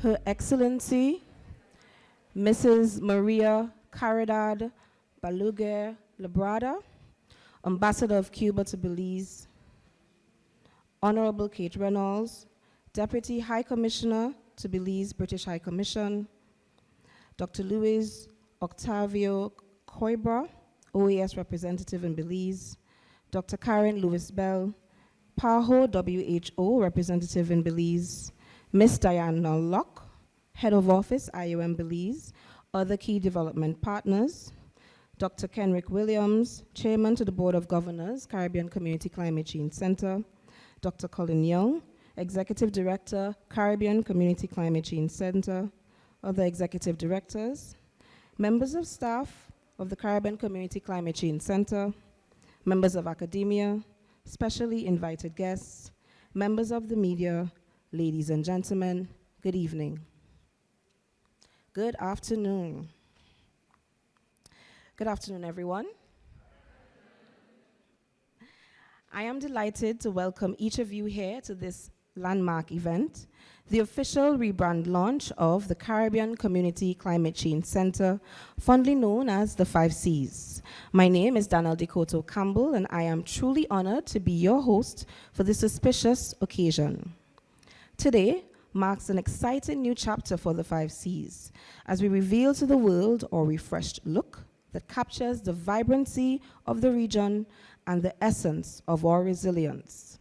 Her Excellency, Mrs. Maria Caridad Balaguer-Labrada, Ambassador of Cuba to Belize, Honorable Kate Reynolds, Deputy High Commissioner to Belize British High Commission, Dr. Luis 𝗥𝗲𝗂𝗂𝗄𝗏, OAS Representative in Belize, Dr. Karen Lewis-Bell, PAHO WHO Representative in Belize, Ms. Diana Locke, Head of Office, IOM Belize, other key development partners, Dr. Kenrick Williams, Chairman to the Board of Governors, Caribbean Community Climate Change Center, Dr. Colin Young, Executive Director, Caribbean Community Climate Change Center, other executive directors, members of staff of the Caribbean Community Climate Change Center, members of academia, specially invited guests, members of the media, ladies and gentlemen, good evening. Good afternoon. Good afternoon, everyone. I am delighted to welcome each of you here to this landmark event, the official rebrand launch of the Caribbean Community Climate Change Center, fondly known as the 5 Cs. My name is Danielle Dekoto Campbell, and I am truly honored to be your host for this auspicious occasion. Today marks an exciting new chapter for the 5 Cs as we reveal to the world our refreshed look that captures the vibrancy of the region and the essence of our resilience,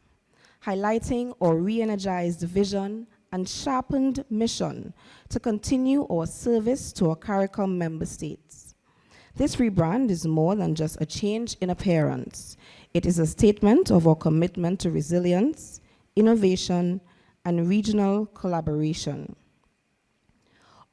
highlighting our re-energized vision and sharpened mission to continue our service to our CARICOM member states. This rebrand is more than just a change in appearance. It is a statement of our commitment to resilience, innovation, and regional collaboration.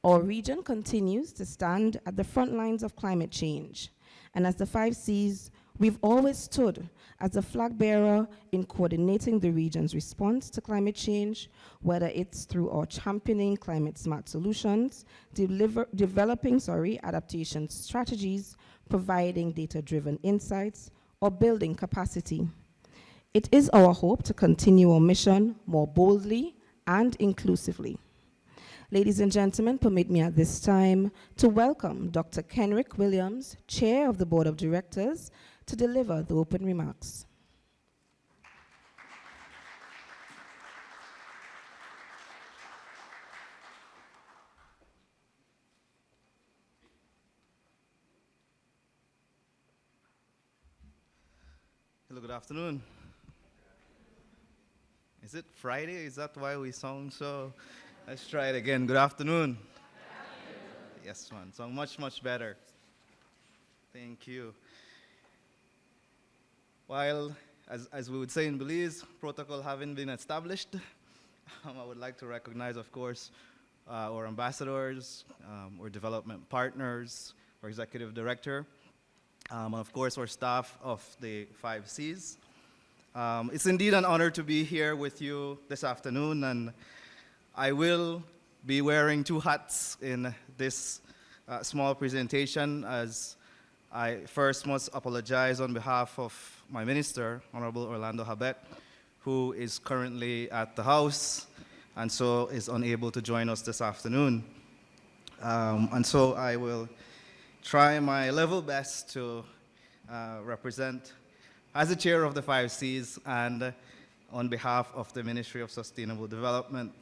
Our region continues to stand at the front lines of climate change, and as the 5 Cs, we've always stood as a flag bearer in coordinating the region's response to climate change, whether it's through our championing climate smart solutions, developing adaptation strategies, providing data-driven insights, or building capacity. It is our hope to continue our mission more boldly and inclusively. Ladies and gentlemen, permit me at this time to welcome Dr. Kenrick Williams, Chair of the Board of Directors, to deliver the open remarks. Hello, good afternoon. Is it Friday? Is that why we sound so? Let's try it again. Good afternoon. Yes, man. Sound much, much better. Thank you. While, as we would say in Belize, protocol having been established, I would like to recognize, of course, our ambassadors, our development partners, our executive director, and of course, our staff of the 5 Cs. It's indeed an honor to be here with you this afternoon, and I will be wearing 2 hats in this small presentation, as I first must apologize on behalf of my minister, Honorable 𝗟𝗏𝗄𝗏, who is currently at the House and so is unable to join us this afternoon. And so I will try my level best to represent as the chair of the 5 Cs and on behalf of the Ministry of Sustainable Development.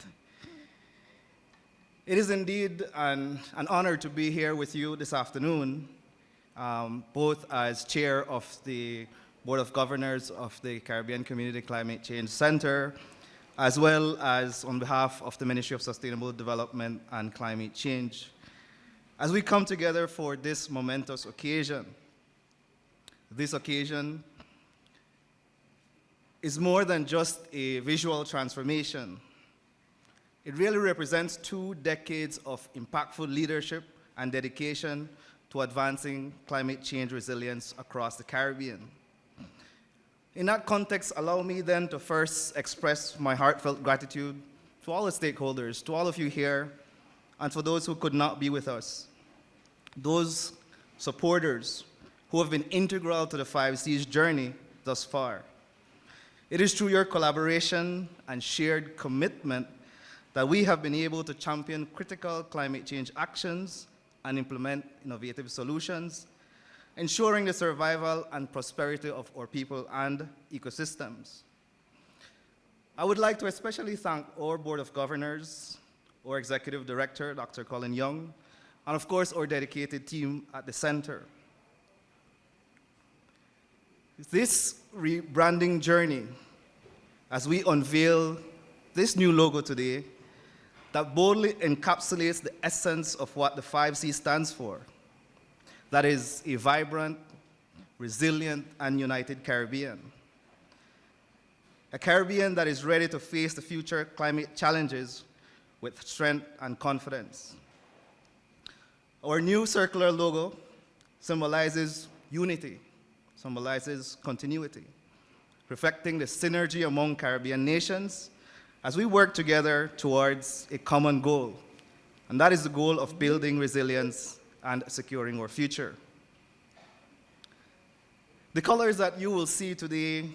It is indeed an honor to be here with you this afternoon, both as chair of the Board of Governors of the Caribbean Community Climate Change Center, as well as on behalf of the Ministry of Sustainable Development and Climate Change, as we come together for this momentous occasion. This occasion is more than just a visual transformation. It really represents 2 decades of impactful leadership and dedication to advancing climate change resilience across the Caribbean. In that context, allow me then to first express my heartfelt gratitude to all the stakeholders, to all of you here, and for those who could not be with us, those supporters who have been integral to the 5C's journey thus far. It is through your collaboration and shared commitment that we have been able to champion critical climate change actions and implement innovative solutions, ensuring the survival and prosperity of our people and ecosystems. I would like to especially thank our Board of Governors, our Executive Director, Dr. Colin Young, and of course, our dedicated team at the center. This rebranding journey, as we unveil this new logo today, that boldly encapsulates the essence of what the 5C stands for. That is a vibrant, resilient, and united Caribbean. A Caribbean that is ready to face the future climate challenges with strength and confidence. Our new circular logo symbolizes unity, symbolizes continuity, reflecting the synergy among Caribbean nations as we work together towards a common goal, and that is the goal of building resilience and securing our future. The colors that you will see today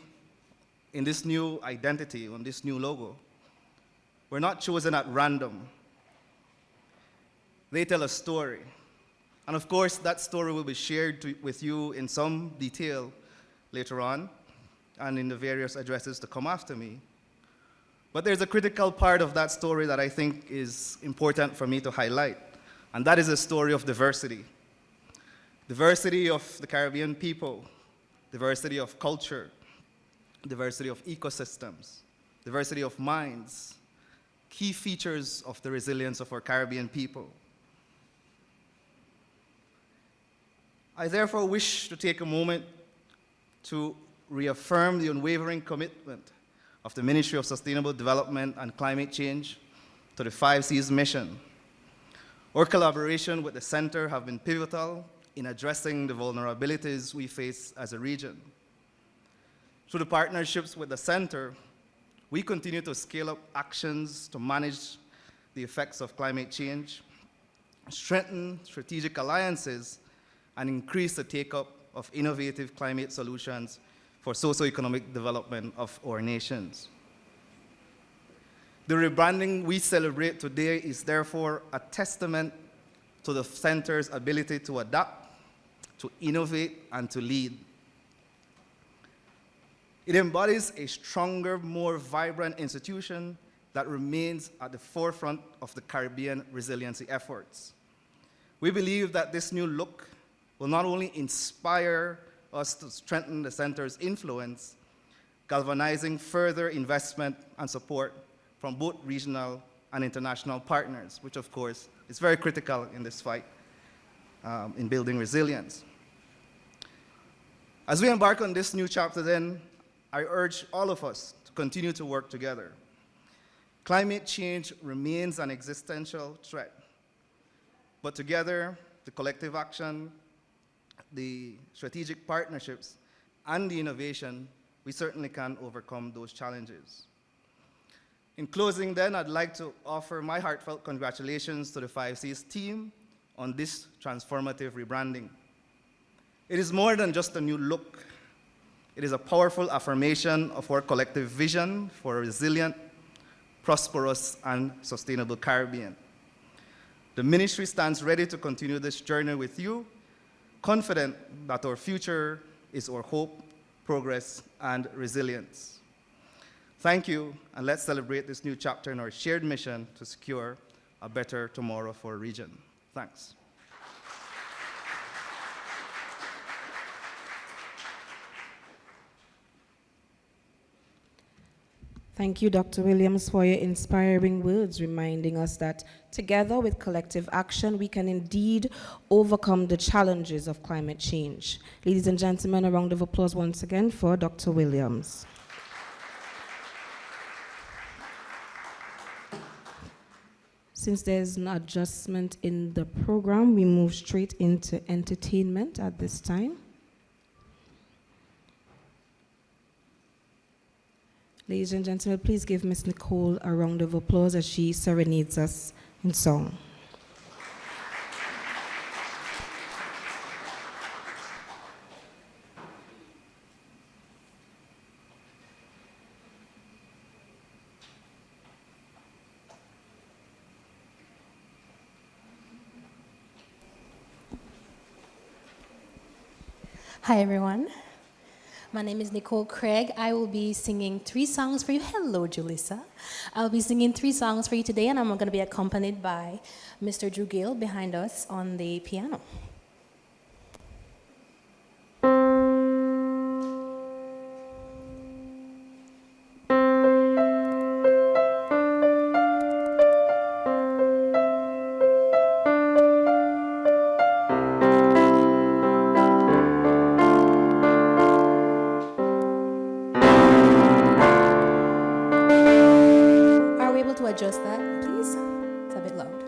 in this new identity, on this new logo, were not chosen at random. They tell a story. And of course, that story will be shared with you in some detail later on and in the various addresses to come after me. But there's a critical part of that story that I think is important for me to highlight, and that is the story of diversity. Diversity of the Caribbean people, diversity of culture, diversity of ecosystems, diversity of minds, key features of the resilience of our Caribbean people. I therefore wish to take a moment to reaffirm the unwavering commitment of the Ministry of Sustainable Development and Climate Change to the 5C's mission. Our collaboration with the Center have been pivotal in addressing the vulnerabilities we face as a region. Through the partnerships with the Center, we continue to scale up actions to manage the effects of climate change, strengthen strategic alliances, and increase the take-up of innovative climate solutions for socio-economic development of our nations. The rebranding we celebrate today is therefore a testament to the Center's ability to adapt, to innovate, and to lead. It embodies a stronger, more vibrant institution that remains at the forefront of the Caribbean resiliency efforts. We believe that this new look will not only inspire us to strengthen the Center's influence, galvanizing further investment and support from both regional and international partners, which of course is very critical in this fight in building resilience. As we embark on this new chapter then, I urge all of us to continue to work together. Climate change remains an existential threat, but together, the collective action, the strategic partnerships, and the innovation, we certainly can overcome those challenges. In closing then, I'd like to offer my heartfelt congratulations to the 5C's team on this transformative rebranding. It is more than just a new look. It is a powerful affirmation of our collective vision for a resilient, prosperous, and sustainable Caribbean. The ministry stands ready to continue this journey with you, confident that our future is our hope, progress, and resilience. Thank you, and let's celebrate this new chapter in our shared mission to secure a better tomorrow for our region. Thanks. Thank you, Dr. Williams, for your inspiring words, reminding us that together with collective action, we can indeed overcome the challenges of climate change. Ladies and gentlemen, a round of applause once again for Dr. Williams. Since there's an adjustment in the program, we move straight into entertainment at this time. Ladies and gentlemen, please give Miss Nicole a round of applause as she serenades us in song. Hi, everyone. My name is Nicole Craig. I will be singing 3 songs for you. Hello, Julissa. I'll be singing 3 songs for you today, and I'm going to be accompanied by Mr. Drew Gale behind us on the piano. Adjust that, please. It's a bit loud.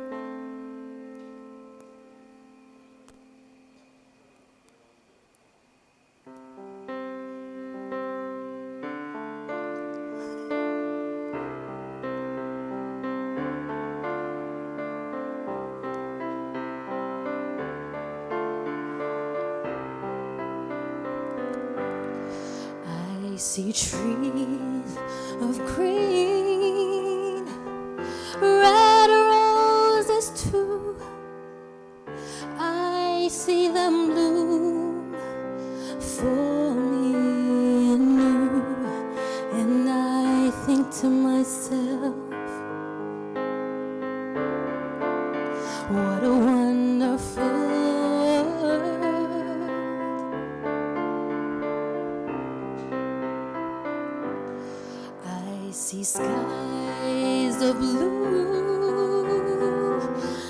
I see trees of green, red roses too. I see them bloom for me and you, and I think to myself, what a wonderful world. I see skies of blue,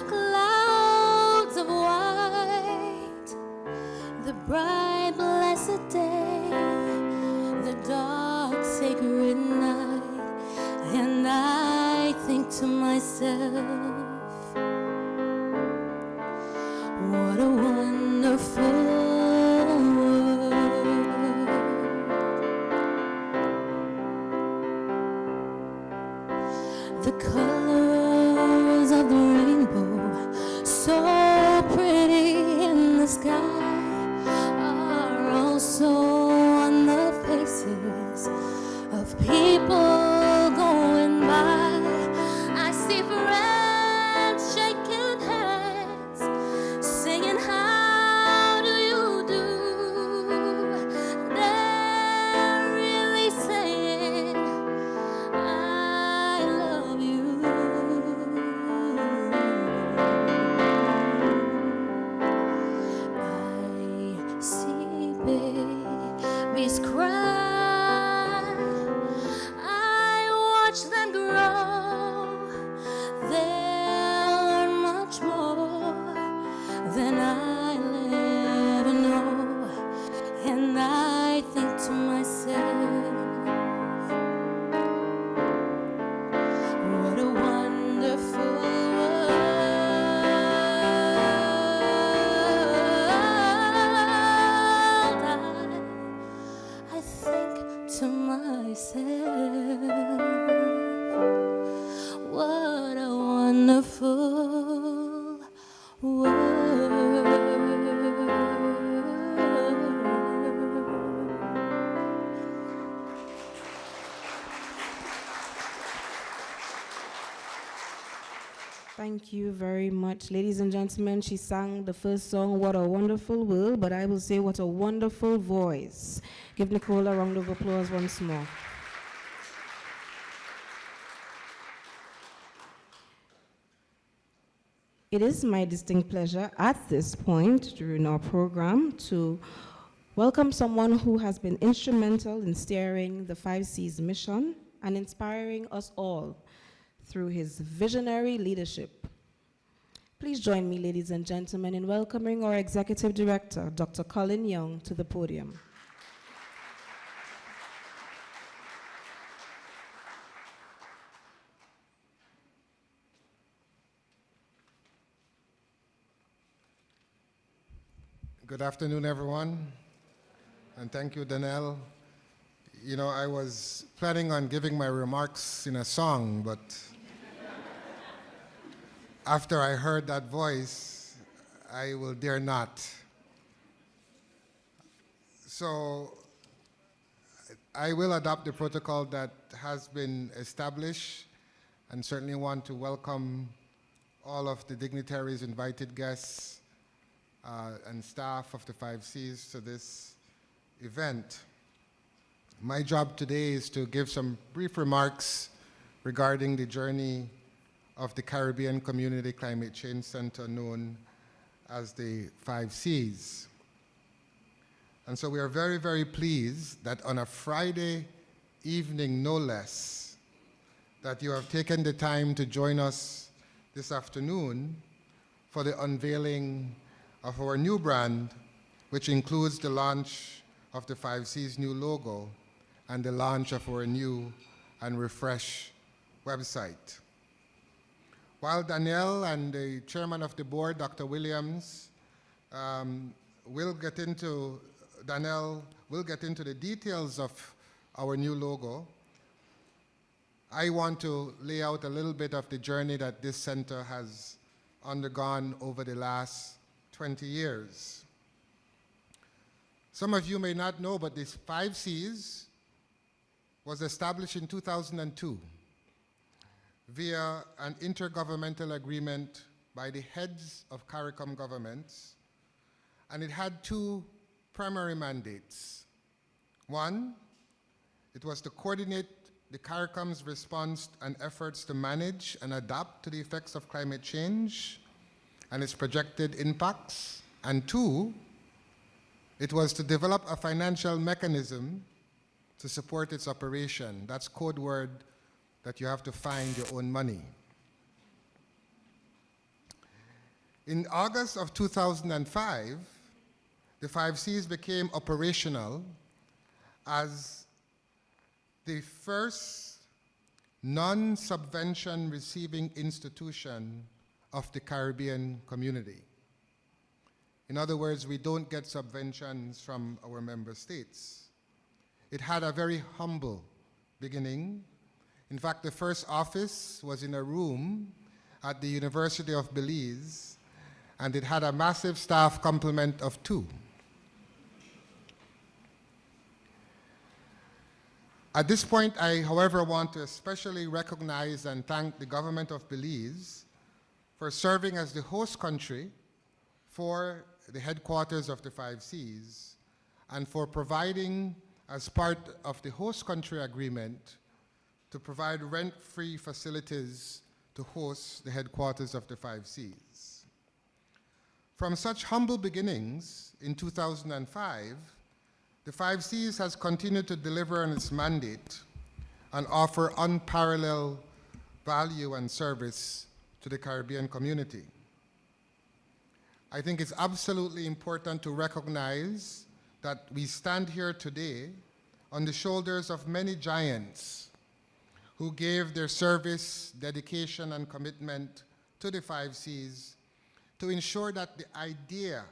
clouds of white, the bright blessed day, the dark sacred night, and I think to myself, what a wonderful world. The colors of the rainbow, so pretty in the sky, are also on the faces of people going by. I see friends shaking hands, singing, how do you do? They're really saying, I love you. I see babies cry, I watch them grow. They'll learn much more than I'll ever know, and I think to myself, what a wonderful world. I think to myself, what a wonderful world. Thank you very much. Ladies and gentlemen, she sang the first song, What a Wonderful World, but I will say what a wonderful voice. Give Nicole a round of applause once more. It is my distinct pleasure at this point during our program to welcome someone who has been instrumental in steering the 5 C's mission and inspiring us all through his visionary leadership. Please join me, ladies and gentlemen, in welcoming our Executive Director, Dr. Colin Young, to the podium. Good afternoon, everyone, and thank you, Danelle. You know, I was planning on giving my remarks in a song, but after I heard that voice, I will dare not. So I will adopt the protocol that has been established and certainly want to welcome all of the dignitaries, invited guests, and staff of the 5Cs to this event. My job today is to give some brief remarks regarding the journey of the Caribbean Community Climate Change Center, known as the 5Cs. And so we are very, very pleased that on a Friday evening, no less, that you have taken the time to join us this afternoon for the unveiling of our new brand, which includes the launch of the 5Cs new logo and the launch of our new and refreshed website. While Danielle and the chairman of the board, Dr. Williams, Danielle will get into the details of our new logo, I want to lay out a little bit of the journey that this center has undergone over the last 20 years. Some of you may not know, but this 5Cs was established in 2002 via an intergovernmental agreement by the heads of CARICOM governments, and it had two primary mandates. One, it was to coordinate the CARICOM's response and efforts to manage and adapt to the effects of climate change and its projected impacts. And two, it was to develop a financial mechanism to support its operation. That's code word that you have to find your own money. In August of 2005, the 5Cs became operational as the first non-subvention receiving institution of the Caribbean community. In other words, we don't get subventions from our member states. It had a very humble beginning. In fact, the first office was in a room at the University of Belize, and it had a massive staff complement of 2. At this point, I, however, want to especially recognize and thank the government of Belize for serving as the host country for the headquarters of the 5Cs and for providing, as part of the host country agreement, to provide rent-free facilities to host the headquarters of the 5Cs. From such humble beginnings in 2005, the 5Cs has continued to deliver on its mandate and offer unparalleled value and service to the Caribbean community. I think it's absolutely important to recognize that we stand here today on the shoulders of many giants who gave their service, dedication, and commitment to the 5Cs to ensure that the idea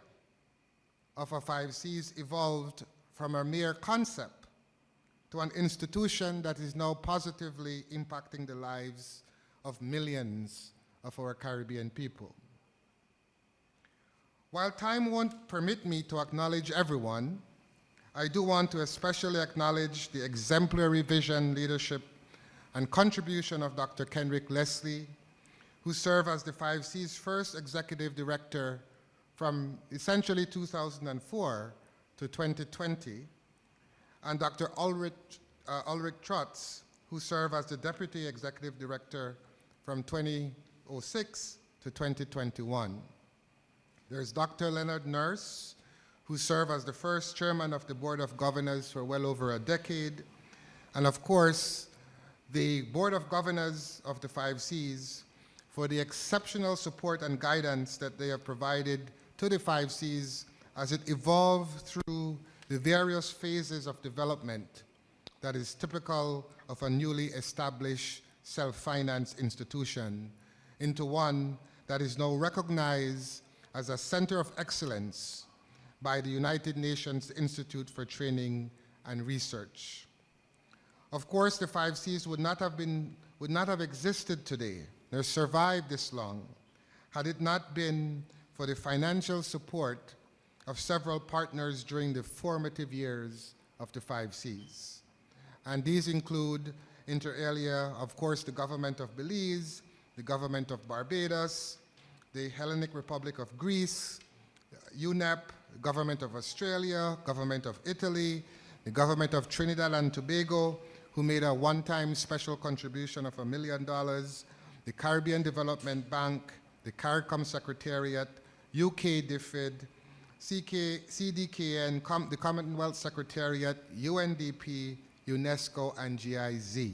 of a 5Cs evolved from a mere concept to an institution that is now positively impacting the lives of millions of our Caribbean people. While time won't permit me to acknowledge everyone, I do want to especially acknowledge the exemplary vision, leadership, and contribution of Dr. Kenrick Leslie, who served as the 5C's first executive director from essentially 2004 to 2020, and Dr. Ulrich Trotz, who served as the deputy executive director from 2006 to 2021. There's Dr. Leonard Nurse, who served as the first chairman of the Board of Governors for well over a decade, and of course, the Board of Governors of the 5Cs for the exceptional support and guidance that they have provided to the 5Cs as it evolved through the various phases of development that is typical of a newly established self-financed institution into one that is now recognized as a center of excellence by the United Nations Institute for Training and Research. Of course, the 5Cs would not have existed today, nor survived this long, had it not been for the financial support of several partners during the formative years of the 5Cs. And these include, inter alia, of course, the government of Belize, the government of Barbados, the Hellenic Republic of Greece, UNEP, the government of Australia, government of Italy, the government of Trinidad and Tobago, who made a one-time special contribution of $1 million, the Caribbean Development Bank, the CARICOM Secretariat, UK DFID, CDKN, the Commonwealth Secretariat, UNDP, UNESCO, and GIZ.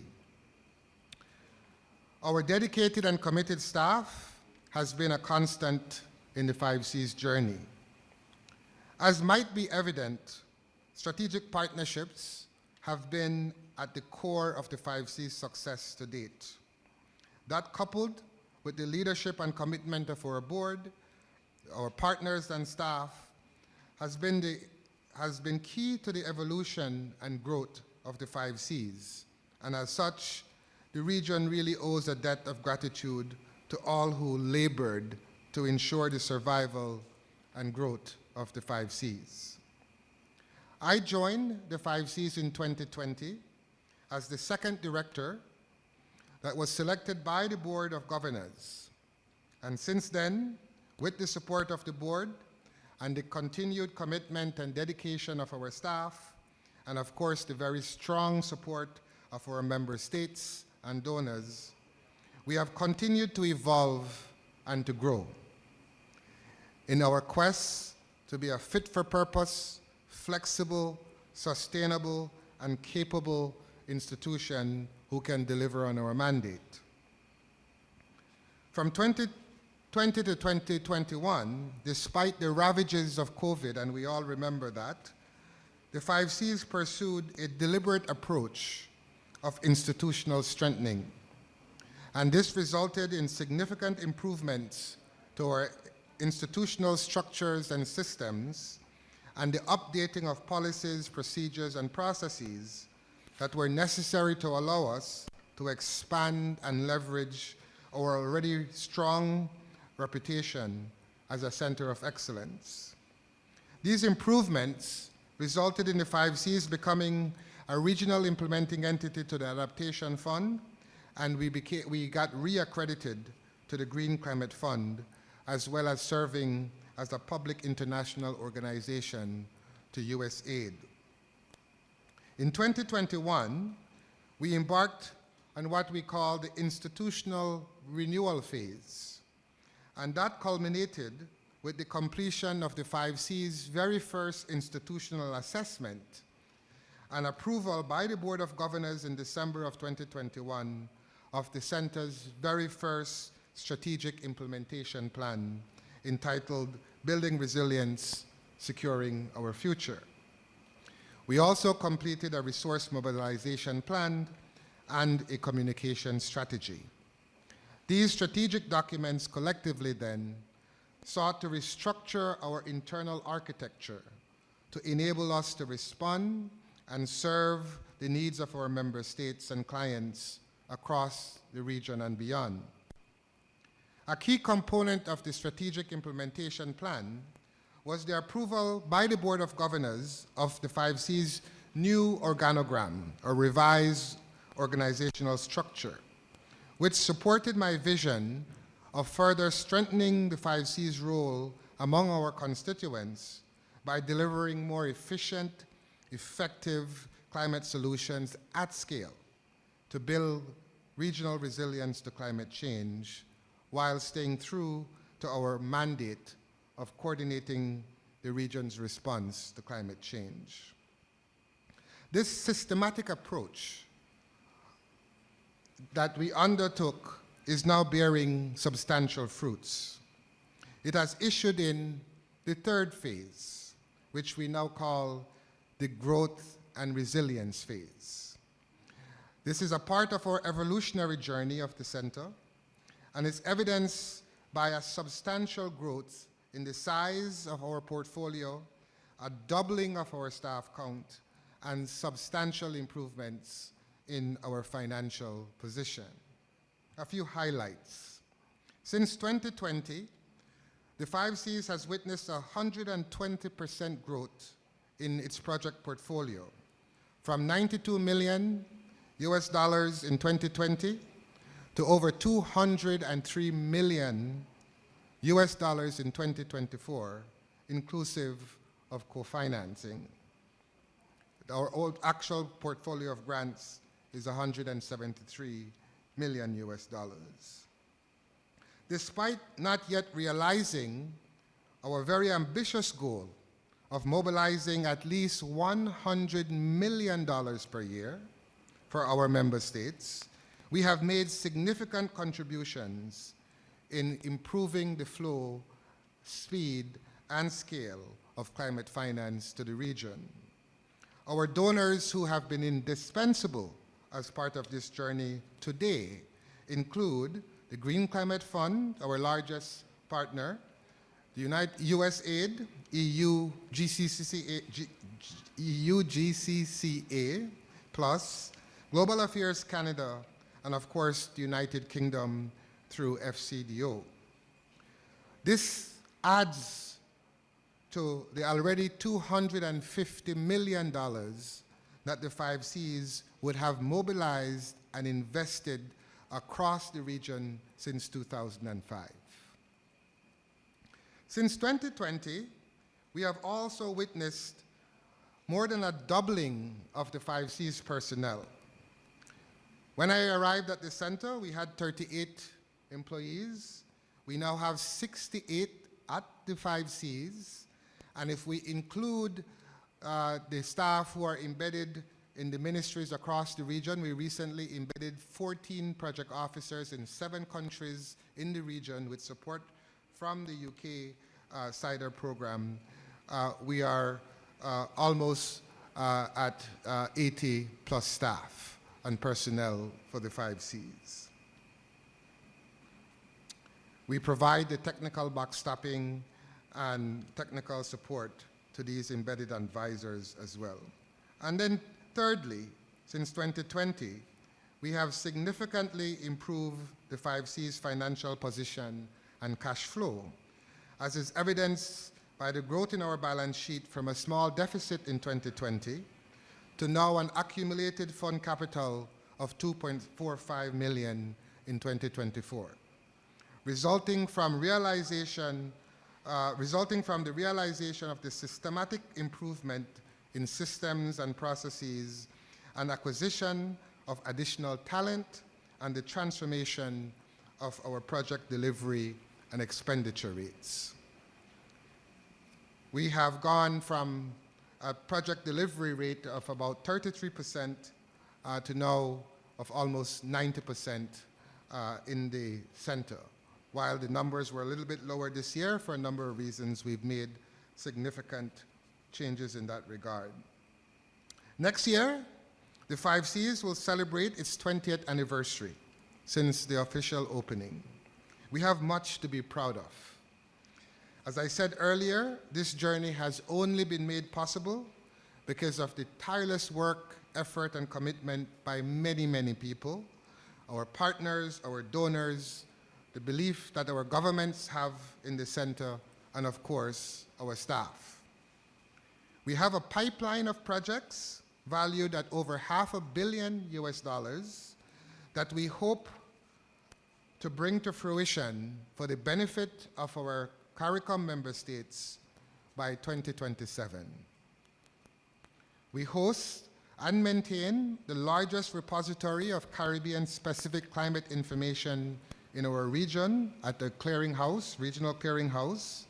Our dedicated and committed staff has been a constant in the 5Cs journey. As might be evident, strategic partnerships have been at the core of the 5Cs success to date. That, coupled with the leadership and commitment of our board, our partners and staff, has been key to the evolution and growth of the 5Cs. And as such, the region really owes a debt of gratitude to all who labored to ensure the survival and growth of the 5Cs. I joined the 5Cs in 2020 as the second director that was selected by the Board of Governors. And since then, with the support of the board and the continued commitment and dedication of our staff, and of course the very strong support of our member states and donors, we have continued to evolve and to grow in our quest to be a fit-for-purpose, flexible, sustainable, and capable institution who can deliver on our mandate. From 2020 to 2021, despite the ravages of COVID, and we all remember that, the 5Cs pursued a deliberate approach of institutional strengthening. And this resulted in significant improvements to our institutional structures and systems, and the updating of policies, procedures, and processes that were necessary to allow us to expand and leverage our already strong reputation as a center of excellence. These improvements resulted in the 5Cs becoming a regional implementing entity to the Adaptation Fund, and we got reaccredited to the Green Climate Fund, as well as serving as a public international organization to USAID. In 2021, we embarked on what we call the institutional renewal phase, and that culminated with the completion of the 5C's very first institutional assessment and approval by the Board of Governors in December of 2021 of the Center's very first strategic implementation plan entitled Building Resilience, Securing Our Future. We also completed a resource mobilization plan and a communication strategy. These strategic documents collectively then sought to restructure our internal architecture to enable us to respond and serve the needs of our member states and clients across the region and beyond. A key component of the strategic implementation plan was the approval by the Board of Governors of the 5C's new organogram, or revised organizational structure, which supported my vision of further strengthening the 5C's role among our constituents by delivering more efficient, effective climate solutions at scale to build regional resilience to climate change while staying true to our mandate of coordinating the region's response to climate change. This systematic approach that we undertook is now bearing substantial fruits. It has issued in the third phase, which we now call the growth and resilience phase. This is a part of our evolutionary journey of the center, and it's evidenced by a substantial growth in the size of our portfolio, a doubling of our staff count, and substantial improvements in our financial position. A few highlights. Since 2020, the 5Cs has witnessed 120% growth in its project portfolio, from $92 million in 2020 to over $203 million in 2024, inclusive of co-financing. Our old actual portfolio of grants is $173 million. Despite not yet realizing our very ambitious goal of mobilizing at least $100 million per year for our member states, we have made significant contributions in improving the flow, speed, and scale of climate finance to the region. Our donors who have been indispensable as part of this journey today include the Green Climate Fund, our largest partner, the USAID, EU GCCA, plus Global Affairs Canada, and of course the United Kingdom through FCDO. This adds to the already $250 million that the 5Cs would have mobilized and invested across the region since 2005. Since 2020, we have also witnessed more than a doubling of the 5Cs personnel. When I arrived at the center, we had 38 employees. We now have 68 at the 5Cs. And if we include the staff who are embedded in the ministries across the region, we recently embedded 14 project officers in 7 countries in the region with support from the UK CIDR program. We are almost at 80 plus staff and personnel for the 5Cs. We provide the technical backstopping and technical support to these embedded advisors as well. And then thirdly, since 2020, we have significantly improved the 5C's financial position and cash flow, as is evidenced by the growth in our balance sheet from a small deficit in 2020 to now an accumulated fund capital of $2.45 million in 2024, resulting from the realization of the systematic improvement in systems and processes and acquisition of additional talent and the transformation of our project delivery and expenditure rates. We have gone from a project delivery rate of about 33% to now of almost 90% in the center. While the numbers were a little bit lower this year, for a number of reasons, we've made significant changes in that regard. Next year, the 5Cs will celebrate its 20th anniversary since the official opening. We have much to be proud of. As I said earlier, this journey has only been made possible because of the tireless work, effort, and commitment by many, many people, our partners, our donors, the belief that our governments have in the center, and of course, our staff. We have a pipeline of projects valued at over $500 million that we hope to bring to fruition for the benefit of our CARICOM member states by 2027. We host and maintain the largest repository of Caribbean-specific climate information in our region at the clearinghouse, regional clearinghouse,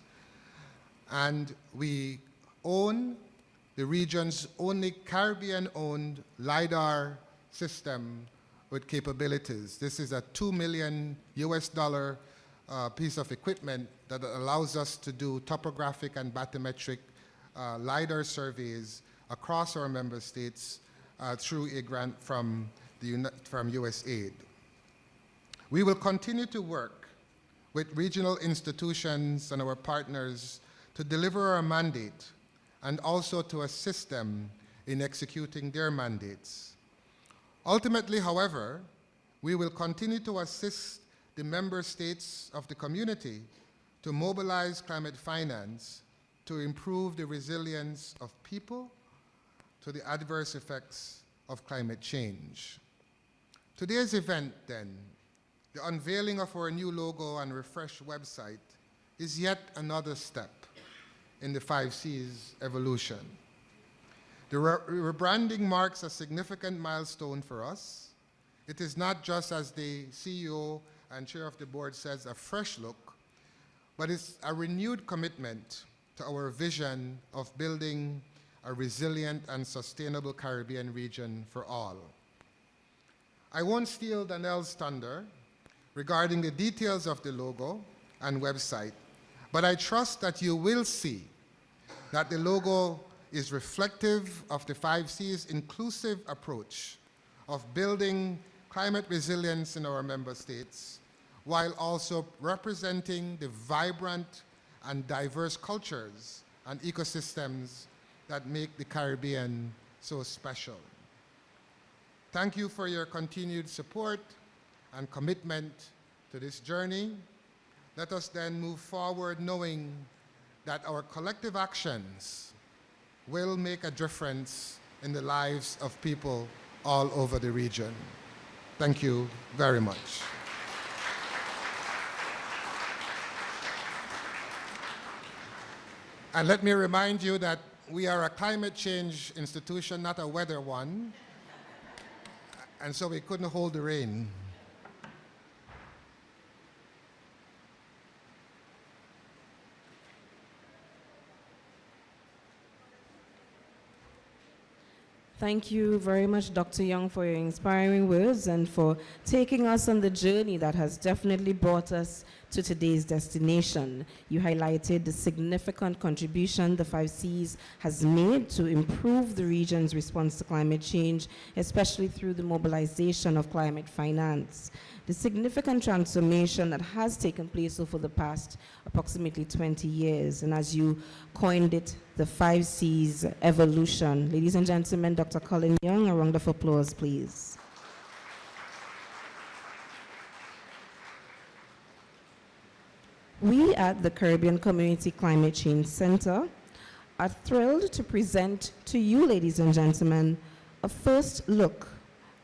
and we own the region's only Caribbean-owned LiDAR system with capabilities. This is a $2 million piece of equipment that allows us to do topographic and bathymetric LiDAR surveys across our member states through a grant from USAID. We will continue to work with regional institutions and our partners to deliver our mandate and also to assist them in executing their mandates. Ultimately, however, we will continue to assist the member states of the community to mobilize climate finance to improve the resilience of people to the adverse effects of climate change. Today's event, then, the unveiling of our new logo and refreshed website, is yet another step in the 5C's evolution. The rebranding marks a significant milestone for us. It is not just, as the CEO and chair of the board says, a fresh look, but it's a renewed commitment to our vision of building a resilient and sustainable Caribbean region for all. I won't steal Danielle's thunder regarding the details of the logo and website, but I trust that you will see that the logo is reflective of the 5C's inclusive approach of building climate resilience in our member states, while also representing the vibrant and diverse cultures and ecosystems that make the Caribbean so special. Thank you for your continued support and commitment to this journey. Let us then move forward knowing that our collective actions will make a difference in the lives of people all over the region. Thank you very much. And let me remind you that we are a climate change institution, not a weather one, and so we couldn't hold the rain. Thank you very much, Dr. Young, for your inspiring words and for taking us on the journey that has definitely brought us to today's destination. You highlighted the significant contribution the 5Cs has made to improve the region's response to climate change, especially through the mobilization of climate finance. The significant transformation that has taken place over the past approximately 20 years, and as you coined it, the 5C's evolution. Ladies and gentlemen, Dr. Colin Young, a round of applause, please. We at the Caribbean Community Climate Change Center are thrilled to present to you, ladies and gentlemen, a first look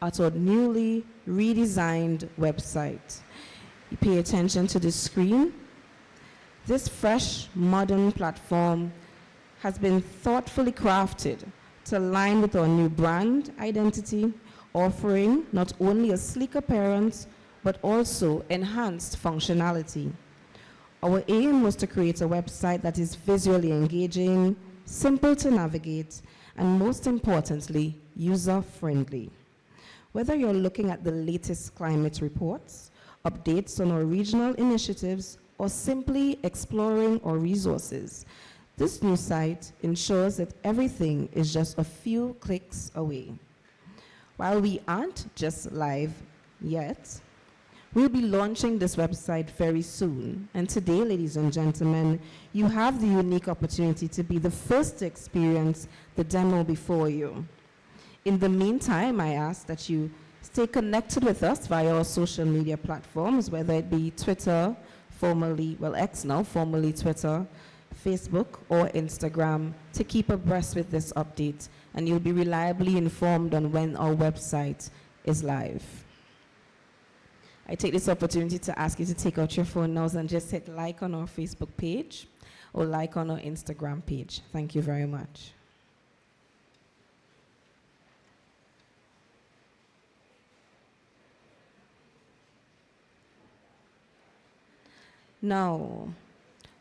at our newly redesigned website. You pay attention to the screen. This fresh, modern platform has been thoughtfully crafted to align with our new brand identity, offering not only a sleek appearance, but also enhanced functionality. Our aim was to create a website that is visually engaging, simple to navigate, and most importantly, user-friendly. Whether you're looking at the latest climate reports, updates on our regional initiatives, or simply exploring our resources, this new site ensures that everything is just a few clicks away. While we aren't just live yet, we'll be launching this website very soon. And today, ladies and gentlemen, you have the unique opportunity to be the first to experience the demo before you. In the meantime, I ask that you stay connected with us via our social media platforms, whether it be Twitter, formerly, well, X now, formerly Twitter, Facebook, or Instagram, to keep abreast with this update, and you'll be reliably informed on when our website is live. I take this opportunity to ask you to take out your phone now and just hit like on our Facebook page or like on our Instagram page. Thank you very much. Now,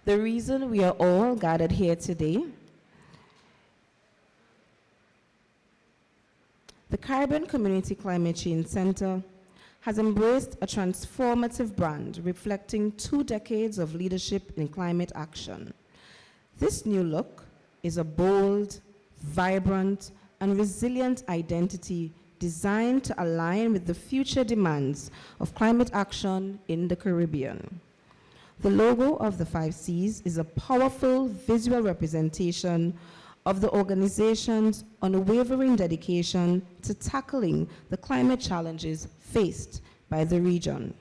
the reason we are all gathered here today, the Caribbean Community Climate Change Center has embraced a transformative brand reflecting 2 decades of leadership in climate action. This new look is a bold, vibrant, and resilient identity designed to align with the future demands of climate action in the Caribbean. The logo of the 5Cs is a powerful visual representation of the organization's unwavering dedication to tackling the climate challenges faced by the region.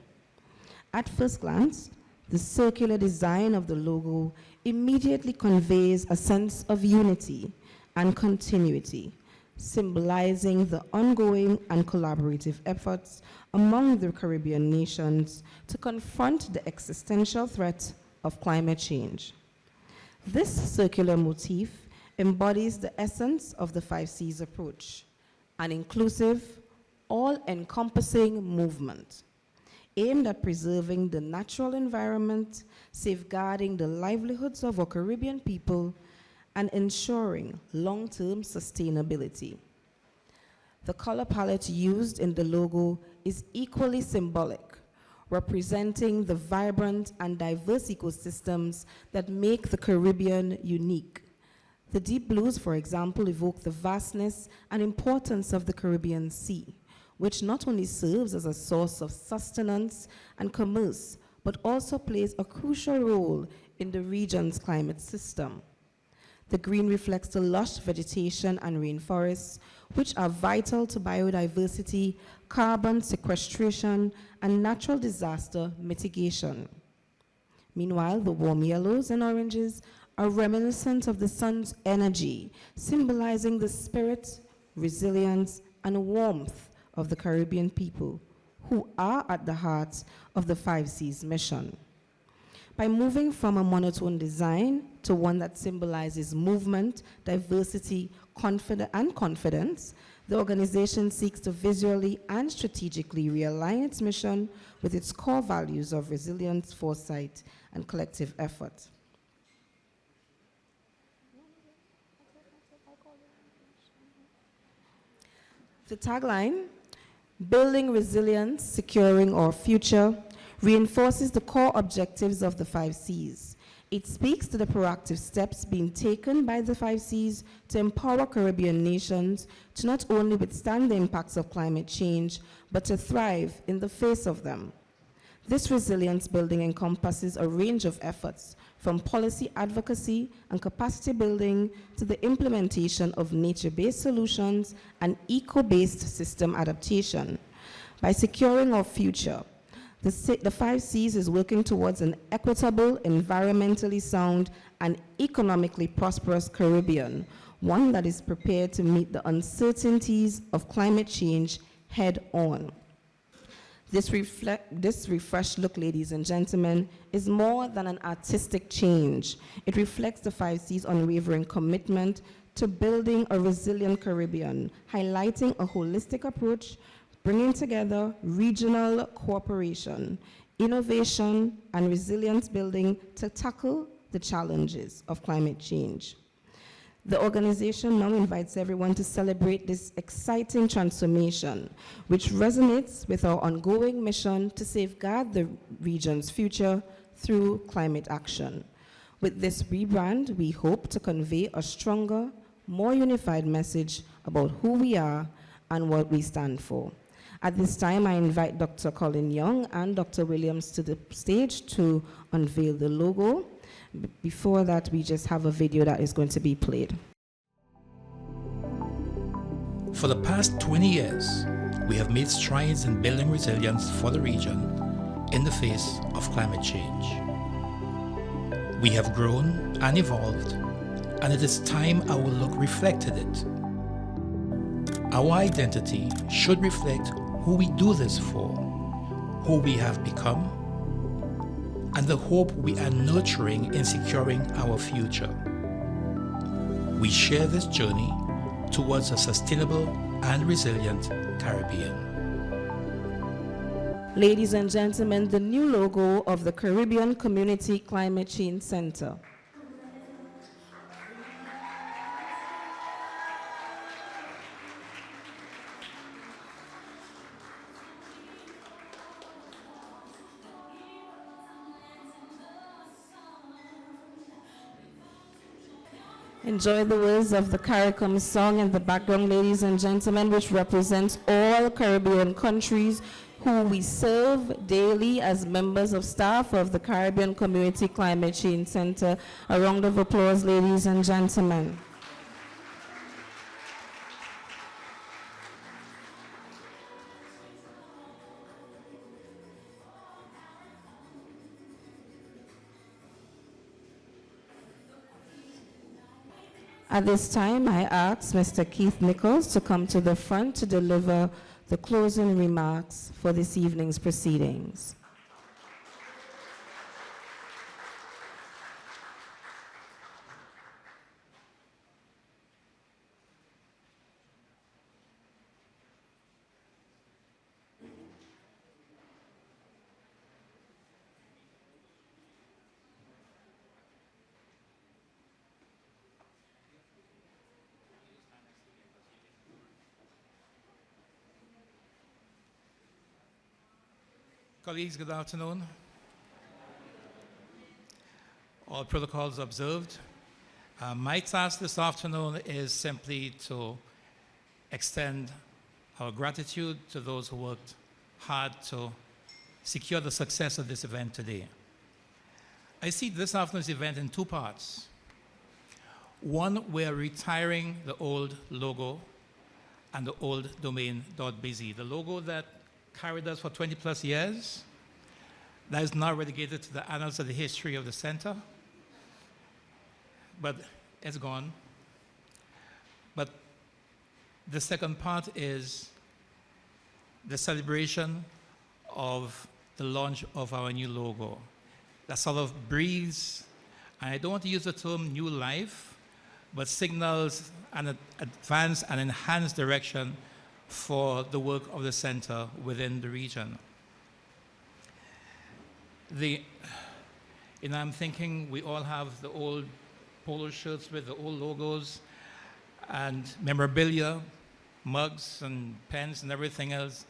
At first glance, the circular design of the logo immediately conveys a sense of unity and continuity, symbolizing the ongoing and collaborative efforts among the Caribbean nations to confront the existential threat of climate change. This circular motif embodies the essence of the 5Cs approach, an inclusive, all-encompassing movement aimed at preserving the natural environment, safeguarding the livelihoods of our Caribbean people, and ensuring long-term sustainability. The color palette used in the logo is equally symbolic, representing the vibrant and diverse ecosystems that make the Caribbean unique. The deep blues, for example, evoke the vastness and importance of the Caribbean Sea, which not only serves as a source of sustenance and commerce, but also plays a crucial role in the region's climate system. The green reflects the lush vegetation and rainforests, which are vital to biodiversity, carbon sequestration, and natural disaster mitigation. Meanwhile, the warm yellows and oranges are reminiscent of the sun's energy, symbolizing the spirit, resilience, and warmth of the Caribbean people, who are at the heart of the 5Cs mission. By moving from a monotone design to one that symbolizes movement, diversity, and confidence, the organization seeks to visually and strategically realign its mission with its core values of resilience, foresight, and collective effort. The tagline, "Building Resilience, Securing Our Future," reinforces the core objectives of the 5Cs. It speaks to the proactive steps being taken by the 5Cs to empower Caribbean nations to not only withstand the impacts of climate change, but to thrive in the face of them. This resilience building encompasses a range of efforts, from policy advocacy and capacity building to the implementation of nature-based solutions and eco-based system adaptation. By securing our future, the 5Cs is working towards an equitable, environmentally sound, and economically prosperous Caribbean, one that is prepared to meet the uncertainties of climate change head-on. This refreshed look, ladies and gentlemen, is more than an artistic change. It reflects the 5C's unwavering commitment to building a resilient Caribbean, highlighting a holistic approach, bringing together regional cooperation, innovation, and resilience building to tackle the challenges of climate change. The organization now invites everyone to celebrate this exciting transformation, which resonates with our ongoing mission to safeguard the region's future through climate action. With this rebrand, we hope to convey a stronger, more unified message about who we are and what we stand for. At this time, I invite Dr. Colin Young and Dr. Williams to the stage to unveil the logo. Before that, we just have a video that is going to be played. For the past 20 years, we have made strides in building resilience for the region in the face of climate change. We have grown and evolved, and it is time our look reflected it. Our identity should reflect who we do this for, who we have become, and the hope we are nurturing in securing our future. We share this journey towards a sustainable and resilient Caribbean. Ladies and gentlemen, the new logo of the Caribbean Community Climate Change Center. Enjoy the words of the CARICOM song in the background, ladies and gentlemen, which represents all Caribbean countries who we serve daily as members of staff of the Caribbean Community Climate Change Center. A round of applause, ladies and gentlemen. At this time, I ask Mr. Keith Nichols to come to the front to deliver the closing remarks for this evening's proceedings. Colleagues, good afternoon. All protocols observed. My task this afternoon is simply to extend our gratitude to those who worked hard to secure the success of this event today. I see this afternoon's event in two parts. One, we're retiring the old logo and the old domain .bz, the logo that carried us for 20 plus years. That is now relegated to the annals of the history of the center, but it's gone. But the second part is the celebration of the launch of our new logo. That sort of breathes, and I don't want to use the term new life, but signals an advanced and enhanced direction for the work of the center within the region. I'm thinking we all have the old polo shirts with the old logos and memorabilia, mugs and pens and everything else.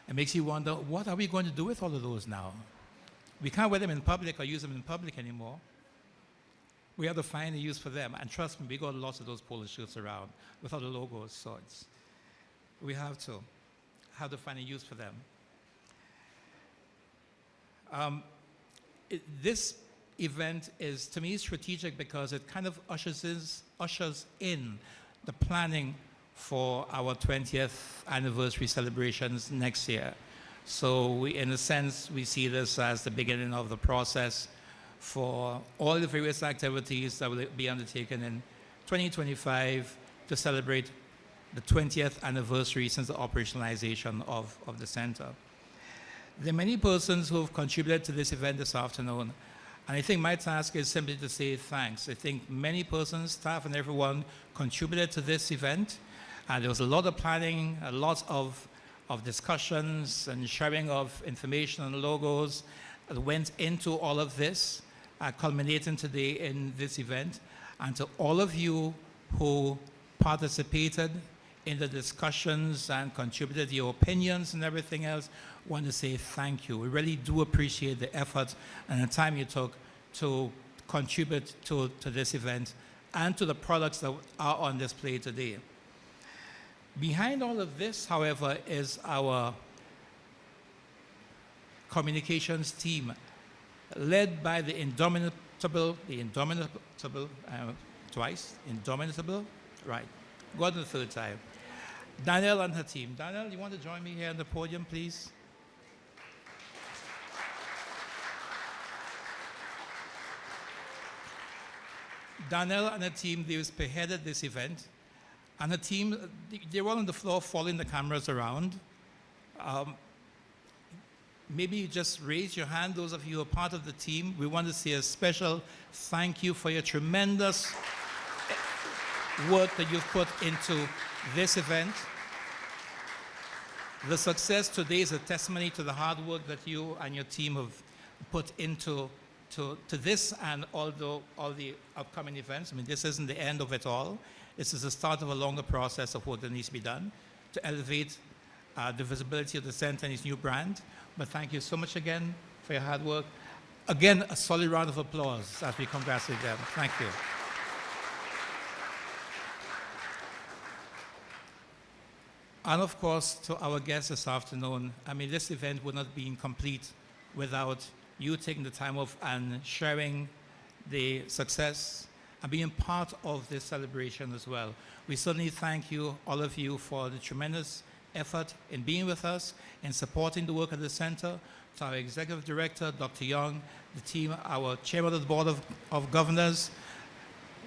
It makes you wonder, what are we going to do with all of those now? We can't wear them in public or use them in public anymore. We have to find a use for them. And trust me, we got lots of those polo shirts around with all the logos, so we have to find a use for them. This event is, to me, strategic because it kind of ushers in the planning for our 20th anniversary celebrations next year. So in a sense, we see this as the beginning of the process for all the various activities that will be undertaken in 2025 to celebrate the 20th anniversary since the operationalization of the center. There are many persons who have contributed to this event this afternoon, and I think my task is simply to say thanks. I think many persons, staff and everyone, contributed to this event. There was a lot of planning, a lot of discussions and sharing of information and logos that went into all of this, culminating today in this event. And to all of you who participated in the discussions and contributed your opinions and everything else, want to say thank you. We really do appreciate the effort and the time you took to contribute to this event and to the products that are on display today. Behind all of this, however, is our communications team, led by the indomitable, right, go on the third time. Danielle and her team. Danielle, you want to join me here on the podium, please? Danielle and her team, they spearheaded this event. And her team, they were on the floor following the cameras around. Maybe you just raise your hand, those of you who are part of the team. We want to say a special thank you for your tremendous work that you've put into this event. The success today is a testimony to the hard work that you and your team have put into this and all the upcoming events. I mean, this isn't the end of it all. This is the start of a longer process of work that needs to be done to elevate the visibility of the center and its new brand. But thank you so much again for your hard work. Again, a solid round of applause as we congratulate them. Thank you. And of course, to our guests this afternoon, I mean, this event would not have been complete without you taking the time off and sharing the success and being part of this celebration as well. We certainly thank you, all of you, for the tremendous effort in being with us, in supporting the work of the center, to our Executive Director, Dr. Young, the team, our Chairman of the Board of Governors,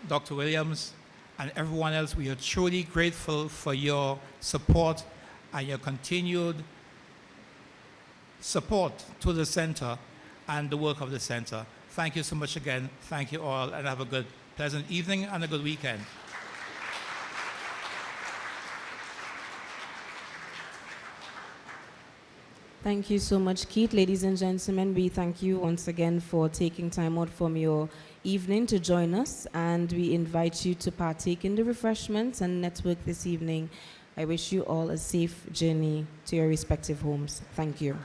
Dr. Williams, and everyone else, we are truly grateful for your support and your continued support to the center and the work of the center. Thank you so much again. Thank you all, and have a good, pleasant evening and a good weekend. Thank you so much, Keith. Ladies and gentlemen, we thank you once again for taking time out from your evening to join us, and we invite you to partake in the refreshments and network this evening. I wish you all a safe journey to your respective homes. Thank you.